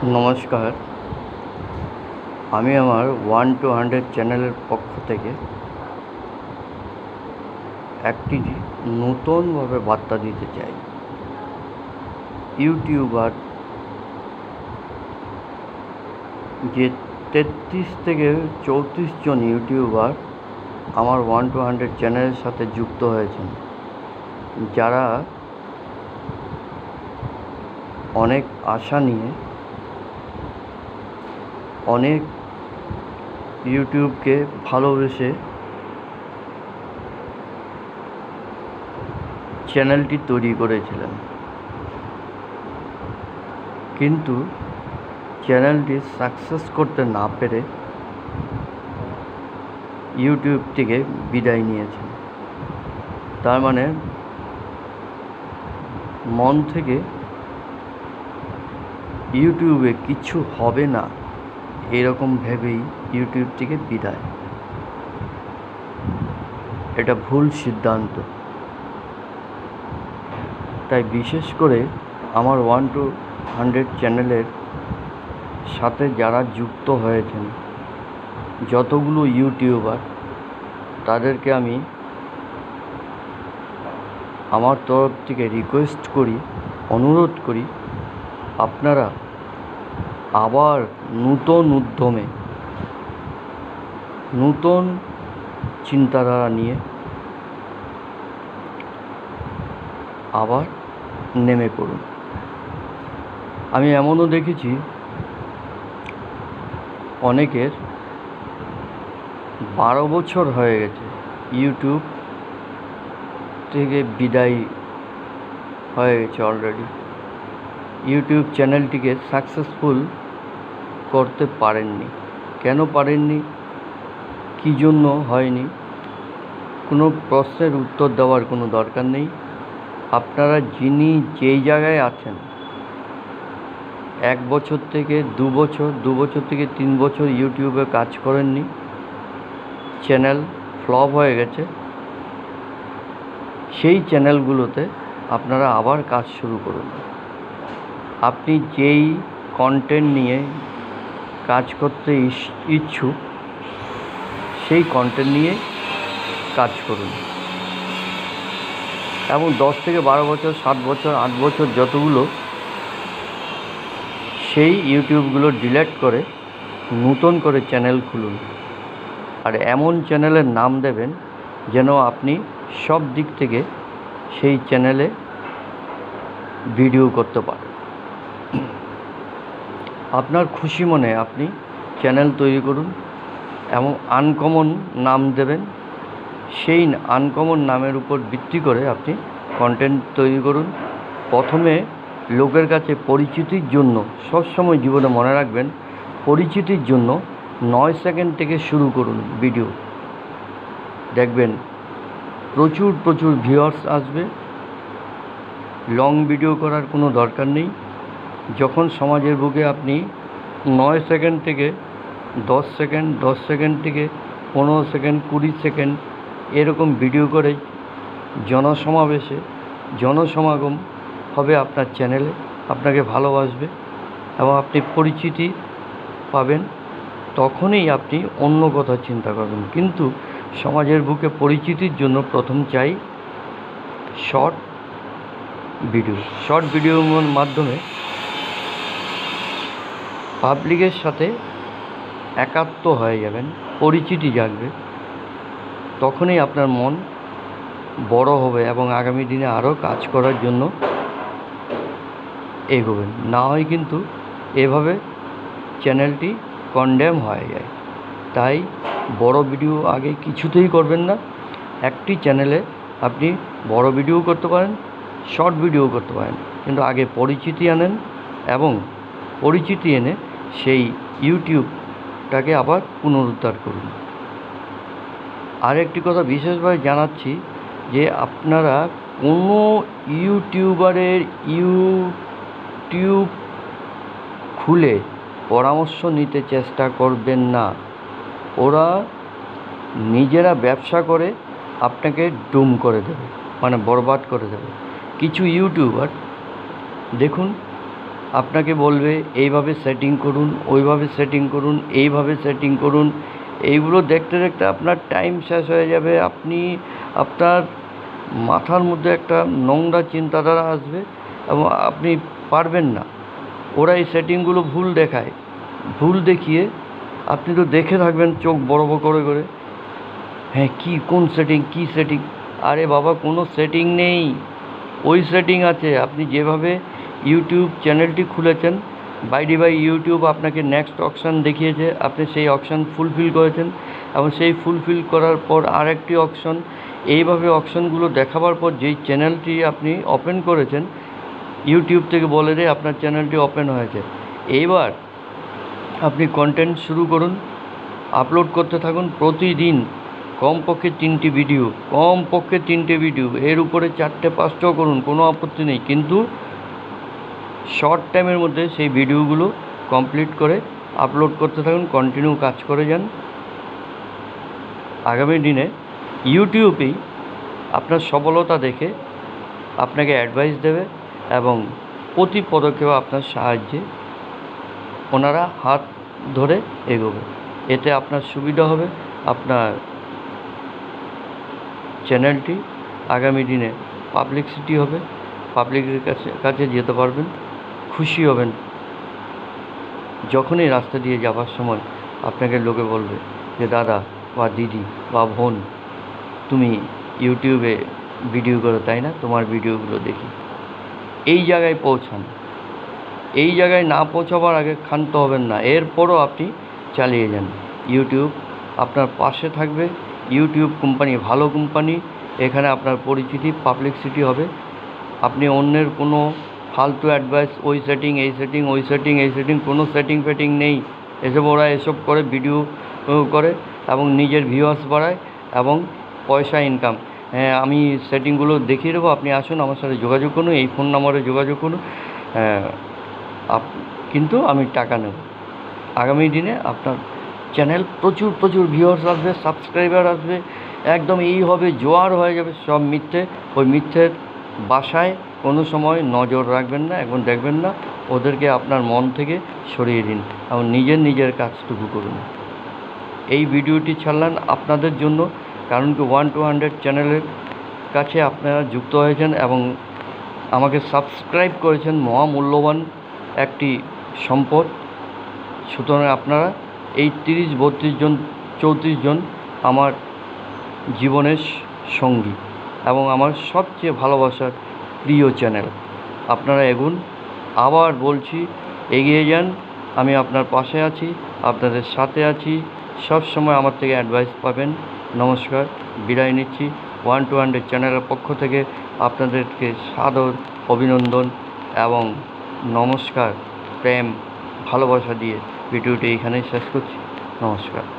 নমস্কার। আমি আমার 1 to 100 চ্যানেলের পক্ষ থেকে একটি নতুনভাবে বার্তা দিতে চাই। ইউটিউবার যে 33 থেকে 34 জন ইউটিউবার আমার 1 to 100 চ্যানেলের সাথে যুক্ত হয়েছেন, যারা অনেক আশা নিয়ে অনেক ইউটিউবকে ভালোবেসে চ্যানেলটি তৈরি করেছিলেন, কিন্তু চ্যানেলটি সাকসেস করতে না পেরে ইউটিউব থেকে বিদায় নিয়েছেন। তার মানে মন থেকে ইউটিউবে কিছু হবে না এরকম ভেবেই ইউটিউব থেকে বিদায়। এটা ভুল সিদ্ধান্ত। তাই বিশেষ করে আমার 1 to 100 চ্যানেলের সাথে যারা যুক্ত হয়েছেন, যতগুলো ইউটিউবার, তাদেরকে আমি আমার তরফ থেকে রিকোয়েস্ট করি, অনুরোধ করি, আপনারা আবার নূতন উদ্যমে, নূতন চিন্তাধারা নিয়ে আবার নেমে পড়ুন। আমি এমনও দেখেছি অনেকের 12 বছর হয়ে গেছে ইউটিউব থেকে বিদায় হয়ে গেছে অলরেডি। ইউটিউব চ্যানেলটিকে সাকসেসফুল করতে পারেননি। কেন পারেননি, কী জন্য হয়নি, কোনো প্রশ্নের উত্তর দেওয়ার কোনো দরকার নেই। আপনারা যিনি যেই জায়গায় আছেন, 1 বছর থেকে 2 বছর, 2 বছর থেকে 3 বছর ইউটিউবে কাজ করেননি, চ্যানেল ফ্লপ হয়ে গেছে, সেই চ্যানেলগুলোতে আপনারা আবার কাজ শুরু করুন। আপনি যেই কন্টেন্ট নিয়ে কাজ করতে ইচ্ছুক, সেই কন্টেন্ট নিয়ে কাজ করুন এবং 10 থেকে 12 বছর, 7 বছর, 8 বছর যতগুলো, সেই ইউটিউবগুলো ডিলিট করে নতুন করে চ্যানেল খুলুন। আর এমন চ্যানেলের নাম দেবেন যেন আপনি সব দিক থেকে সেই চ্যানেলে ভিডিও করতে পারেন। আপনার খুশি মনে আপনি চ্যানেল তৈরি করুন এবং আনকমন নাম দেবেন। সেই আনকমন নামের উপর ভিত্তি করে আপনি কন্টেন্ট তৈরি করুন। প্রথমে লোকের কাছে পরিচিতির জন্য, সবসময় জীবনে মনে রাখবেন, পরিচিতির জন্য 9 সেকেন্ড থেকে শুরু করুন ভিডিও। দেখবেন প্রচুর ভিউয়ার্স আসবে। লং ভিডিও করার কোনো দরকার নেই। যখন সমাজের বুকে আপনি 9 সেকেন্ড থেকে 10 সেকেন্ড, 10 সেকেন্ড থেকে 15 সেকেন্ড, 20 সেকেন্ড এরকম ভিডিও করে জনসমাবেশে, জনসমাগম হবে আপনার চ্যানেলে, আপনাকে ভালোবাসবে এবং আপনি পরিচিতি পাবেন। তখনই আপনি অন্য কথা চিন্তা করবেন। কিন্তু সমাজের বুকে পরিচিতির জন্য প্রথম চাই শর্ট ভিডিও। শর্ট ভিডিওর মাধ্যমে পাবলিকের সাথে একাত্ম হয়ে যাবেন, পরিচিতি জাগবে। তখনই আপনার মন বড় হবে এবং আগামী দিনে আরও কাজ করার জন্য এগোবেন। না হয় কিন্তু এভাবে চ্যানেলটি কন্ডেম হয়ে যায়। তাই বড় ভিডিও আগে কিছুতেই করবেন না। একটি চ্যানেলে আপনি বড় ভিডিও করতে পারেন, শর্ট ভিডিও করতে পারেন, কিন্তু আগে পরিচিতি আনেন এবং পরিচিতি এনে সেই ইউটিউবটাকে আবার পুনরুদ্ধার করুন। আরেকটি কথা বিশেষভাবে জানাচ্ছি যে আপনারা কোনো ইউটিউবারের ইউটিউব খুলে পরামর্শ নিতে চেষ্টা করবেন না। ওরা নিজেরা ব্যবসা করে আপনাকে ডুম করে দেবে, মানে বরবাদ করে দেবে। কিছু ইউটিউবার দেখুন, আপনাকে বলবে এইভাবে সেটিং করুন, ওইভাবে সেটিং করুন, এইভাবে সেটিং করুন। এইগুলো দেখতে দেখতে আপনার টাইম শেষ হয়ে যাবে। আপনার মাথার মধ্যে একটা নোংরা চিন্তাধারা আসবে এবং আপনি পারবেন না। ওরা এই সেটিংগুলো ভুল দেখায়, ভুল দেখিয়ে আপনি তো দেখে থাকবেন চোখ বড় বড় করে করে, হ্যাঁ কী কোন সেটিং, কী সেটিং? আরে বাবা, কোনো সেটিং নেই, ওই সেটিং আছে। আপনি যেভাবে ইউটিউব চ্যানেলটি খুলেছেন, বাই ইউটিউব আপনাকে নেক্সট অপশান দেখিয়েছে, আপনি সেই অপশান ফুলফিল করেছেন এবং সেই ফুলফিল করার পর আরেকটি অপশান, এইভাবে অপশানগুলো দেখাবার পর যেই চ্যানেলটি আপনি ওপেন করেছেন, ইউটিউব থেকে বলে দেয় আপনার চ্যানেলটি ওপেন হয়েছে। এইবার আপনি কন্টেন্ট শুরু করুন, আপলোড করতে থাকুন প্রতিদিন কমপক্ষে 3টি ভিডিও, কমপক্ষে 3টে ভিডিও, এর উপরে 4টে 5টাও করুন, কোনো আপত্তি নেই, কিন্তু শর্ট টাইমের মধ্যে সেই ভিডিওগুলো কমপ্লিট করে আপলোড করতে থাকুন, কন্টিনিউ কাজ করে যান। আগামী দিনে ইউটিউবেই আপনার সফলতা দেখে আপনাকে অ্যাডভাইস দেবে এবং প্রতি পদক্ষেপে আপনার সাহায্যে ওনারা হাত ধরে এগোবে। এতে আপনার সুবিধা হবে, আপনার চ্যানেলটি আগামী দিনে পাবলিসিটি হবে, পাবলিকের কাছে যেতে পারবেন, খুশি হবেন। যখনই রাস্তা দিয়ে যাবার সময় আপনাকে লোকে বলবে যে দাদা বা দিদি বা বোন, তুমি ইউটিউবে ভিডিও করো তাই না, তোমার ভিডিওগুলো দেখি। এই জায়গায় পৌঁছান। এই জায়গায় না পৌঁছাবার আগে ক্ষান্ত হবেন না, এরপরও আপনি চালিয়ে যান। ইউটিউব আপনার পাশে থাকবে। ইউটিউব কোম্পানি ভালো কোম্পানি, এখানে আপনার পরিচিতি পাবলিসিটি হবে। আপনি অন্যের কোনো ফালতু অ্যাডভাইস, ওই সেটিং এই সেটিং, ওই সেটিং এই সেটিং, কোনো সেটিং ফেটিং নেই। ওরা এসব করে, ভিডিও করে এবং নিজের ভিউয়ার্স বাড়ায় এবং পয়সা ইনকাম। হ্যাঁ, আমি সেটিংগুলো দেখিয়ে দেবো, আপনি আসুন আমার সাথে যোগাযোগ করুন, এই ফোন নম্বরে যোগাযোগ করুন, কিন্তু আমি টাকা নেব। আগামী দিনে আপনার চ্যানেল প্রচুর ভিউয়ার্স আসবে, সাবস্ক্রাইবার আসবে, একদম এই হবে, জোয়ার হয়ে যাবে। সব মিথ্যে। ওই মিথ্যের বাসায় কোনো সময় নজর রাখবেন না, এখন দেখবেন না, ওদেরকে আপনার মন থেকে সরিয়ে দিন এবং নিজের কাজটুকু করুন। এই ভিডিওটি ছাড়লাম আপনাদের জন্য, কারণ কি 1 to 100 চ্যানেলের কাছে আপনারা যুক্ত হয়েছেন এবং আমাকে সাবস্ক্রাইব করেছেন, মহামূল্যবান একটি সম্পদ। সুতরাং আপনারা এই 30, 32 জন, 34 জন আমার জীবনের সঙ্গী এবং আমার সবচেয়ে ভালোবাসার প্রিয় চ্যানেল। আপনারা এগুন, আবার বলছি, এগিয়ে যান। আমি আপনার পাশে আছি, আপনাদের সাথে আছি, সব সময় আমার থেকে অ্যাডভাইস পাবেন। নমস্কার, বিদায় নিচ্ছি। 1 to 100 চ্যানেলের পক্ষ থেকে আপনাদেরকে সাদর অভিনন্দন এবং নমস্কার, প্রেম, ভালোবাসা দিয়ে ভিডিওটি এখানেই শেষ করছি। নমস্কার।